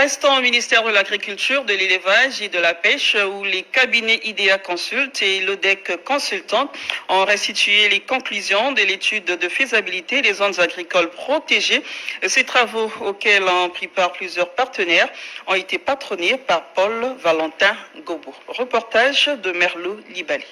Restons au ministère de l'Agriculture, de l'Élevage et de la Pêche où les cabinets IDEA Consult et l'ODEC Consultant ont restitué les conclusions de l'étude de faisabilité des zones agricoles protégées. Ces travaux auxquels ont pris part plusieurs partenaires ont été patronnés par Paul Valentin Gobo. Reportage de Merlou Libali.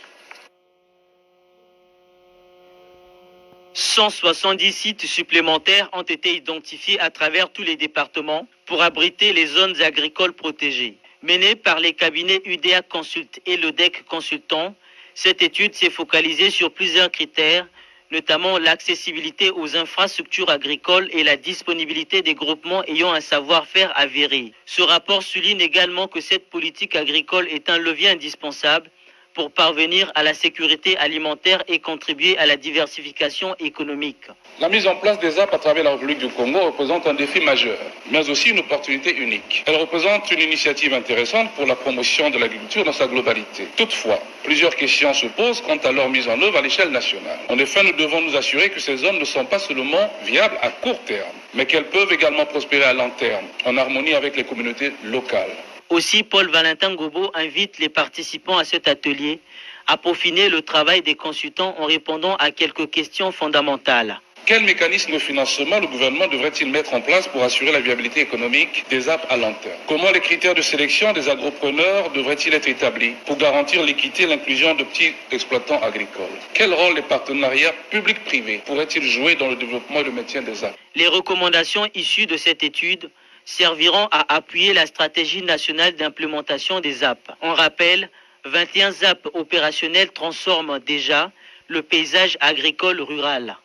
170 sites supplémentaires ont été identifiés à travers tous les départements pour abriter les zones agricoles protégées. Menée par les cabinets UDA Consult et l'ODEC Consultant, cette étude s'est focalisée sur plusieurs critères, notamment l'accessibilité aux infrastructures agricoles et la disponibilité des groupements ayant un savoir-faire avéré. Ce rapport souligne également que cette politique agricole est un levier indispensable pour parvenir à la sécurité alimentaire et contribuer à la diversification économique. La mise en place des ZAP à travers la République du Congo représente un défi majeur, mais aussi une opportunité unique. Elle représente une initiative intéressante pour la promotion de l'agriculture dans sa globalité. Toutefois, plusieurs questions se posent quant à leur mise en œuvre à l'échelle nationale. En effet, nous devons nous assurer que ces zones ne sont pas seulement viables à court terme, mais qu'elles peuvent également prospérer à long terme, en harmonie avec les communautés locales. Aussi, Paul Valentin Gobo invite les participants à cet atelier à peaufiner le travail des consultants en répondant à quelques questions fondamentales. Quel mécanisme de financement le gouvernement devrait-il mettre en place pour assurer la viabilité économique des ZAP à long terme? Comment les critères de sélection des agropreneurs devraient-ils être établis pour garantir l'équité et l'inclusion de petits exploitants agricoles? Quel rôle les partenariats publics-privés pourraient-ils jouer dans le développement et le maintien des ZAP? Les recommandations issues de cette étude serviront à appuyer la stratégie nationale d'implémentation des ZAP. On rappelle, 21 ZAP opérationnels transforment déjà le paysage agricole rural.